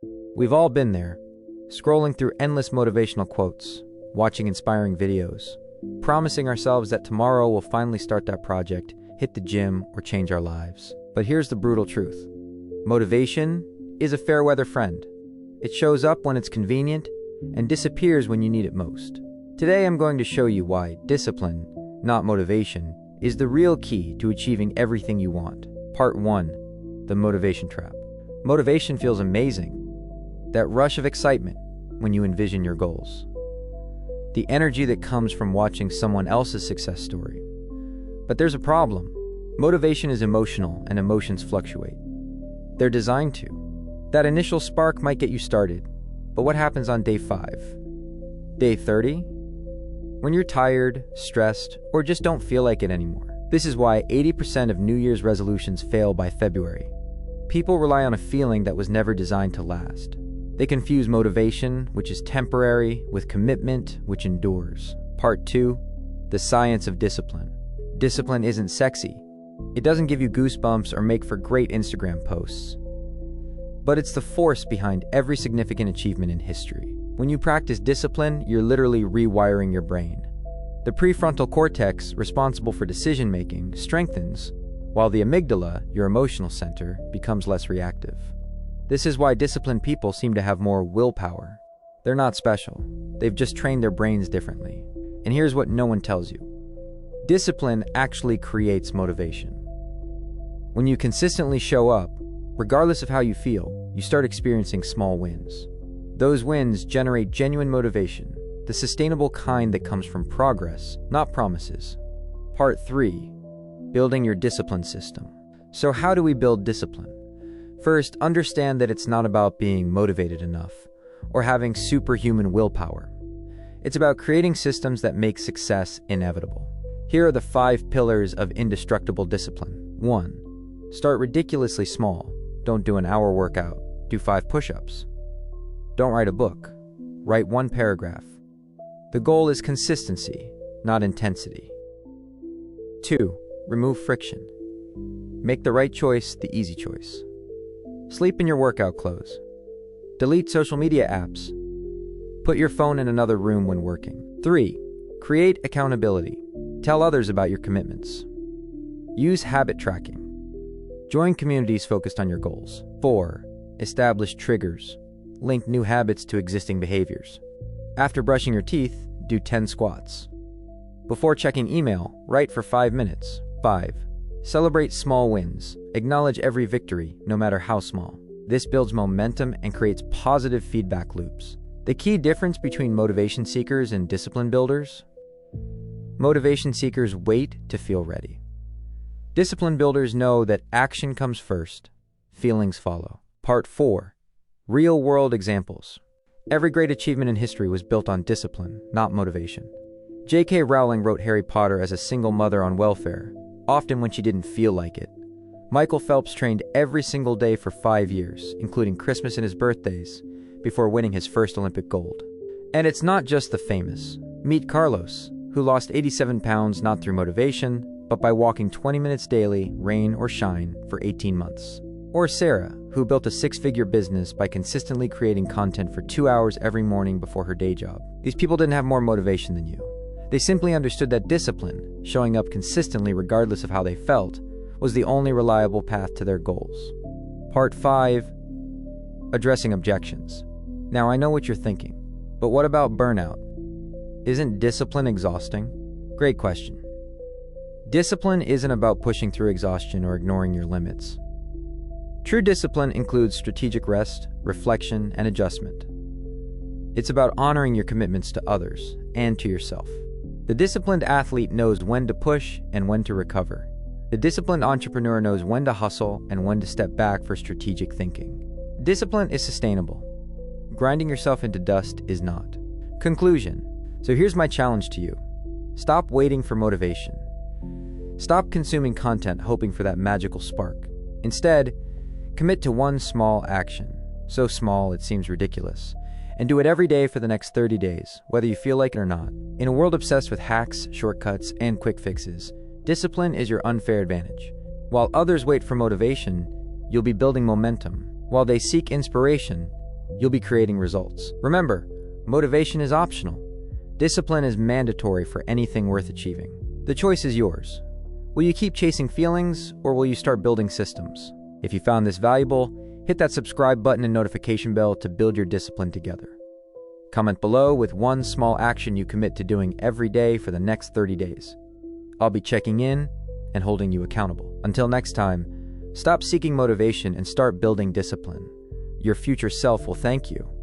We've all been there, scrolling through endless motivational quotes, watching inspiring videos, promising ourselves that tomorrow we'll finally start that project, hit the gym, or change our lives. But here's the brutal truth. Motivation is a fair weather friend. It shows up when it's convenient and disappears when you need it most. Today I'm going to show you why discipline, not motivation, is the real key to achieving everything you want. Part 1. The motivation trap. Motivation feels amazing. That rush of excitement when you envision your goals. The energy that comes from watching someone else's success story. But there's a problem. Motivation is emotional and emotions fluctuate. They're designed to. That initial spark might get you started, but what happens on day 5? Day 30? When you're tired, stressed, or just don't feel like it anymore. This is why 80% of New Year's resolutions fail by February. People rely on a feeling that was never designed to last. They confuse motivation, which is temporary, with commitment, which endures. Part 2. The science of discipline. Discipline isn't sexy. It doesn't give you goosebumps or make for great Instagram posts. But it's the force behind every significant achievement in history. When you practice discipline, you're literally rewiring your brain. The prefrontal cortex, responsible for decision-making, strengthens, while the amygdala, your emotional center, becomes less reactive. This is why disciplined people seem to have more willpower. They're not special. They've just trained their brains differently. And here's what no one tells you. Discipline actually creates motivation. When you consistently show up, regardless of how you feel, you start experiencing small wins. Those wins generate genuine motivation, the sustainable kind that comes from progress, not promises. Part 3. Building your discipline system. So how do we build discipline? First, understand that it's not about being motivated enough or having superhuman willpower. It's about creating systems that make success inevitable. Here are the 5 pillars of indestructible discipline. 1. Start ridiculously small. Don't do an hour workout. Do 5 push-ups. Don't write a book. Write 1 paragraph. The goal is consistency, not intensity. 2. Remove friction. Make the right choice the easy choice. Sleep in your workout clothes. Delete social media apps. Put your phone in another room when working. 3. Create accountability. Tell others about your commitments. Use habit tracking. Join communities focused on your goals. 4. Establish triggers. Link new habits to existing behaviors. After brushing your teeth, do 10 squats. Before checking email, write for 5 minutes. 5. Celebrate small wins. Acknowledge every victory, no matter how small. This builds momentum and creates positive feedback loops. The key difference between motivation seekers and discipline builders? Motivation seekers wait to feel ready. Discipline builders know that action comes first, feelings follow. Part 4. Real-world examples. Every great achievement in history was built on discipline, not motivation. J.K. Rowling wrote Harry Potter as a single mother on welfare, often when she didn't feel like it. Michael Phelps trained every single day for 5 years, including Christmas and his birthdays, before winning his first Olympic gold. And it's not just the famous. Meet Carlos, who lost 87 pounds not through motivation, but by walking 20 minutes daily, rain or shine, for 18 months. Or Sarah, who built a 6-figure business by consistently creating content for 2 hours every morning before her day job. These people didn't have more motivation than you. They simply understood that discipline, showing up consistently regardless of how they felt, was the only reliable path to their goals. Part 5. Addressing objections. Now I know what you're thinking, but what about burnout? Isn't discipline exhausting? Great question. Discipline isn't about pushing through exhaustion or ignoring your limits. True discipline includes strategic rest, reflection, and adjustment. It's about honoring your commitments to others and to yourself. The disciplined athlete knows when to push and when to recover. The disciplined entrepreneur knows when to hustle and when to step back for strategic thinking. Discipline is sustainable. Grinding yourself into dust is not. Conclusion. So here's my challenge to you. Stop waiting for motivation. Stop consuming content hoping for that magical spark. Instead, commit to one small action, so small it seems ridiculous, and do it every day for the next 30 days, whether you feel like it or not. In a world obsessed with hacks, shortcuts, and quick fixes, discipline is your unfair advantage. While others wait for motivation, you'll be building momentum. While they seek inspiration, you'll be creating results. Remember, motivation is optional. Discipline is mandatory for anything worth achieving. The choice is yours. Will you keep chasing feelings, or will you start building systems? If you found this valuable, hit that subscribe button and notification bell to build your discipline together. Comment below with one small action you commit to doing every day for the next 30 days. I'll be checking in and holding you accountable. Until next time, stop seeking motivation and start building discipline. Your future self will thank you.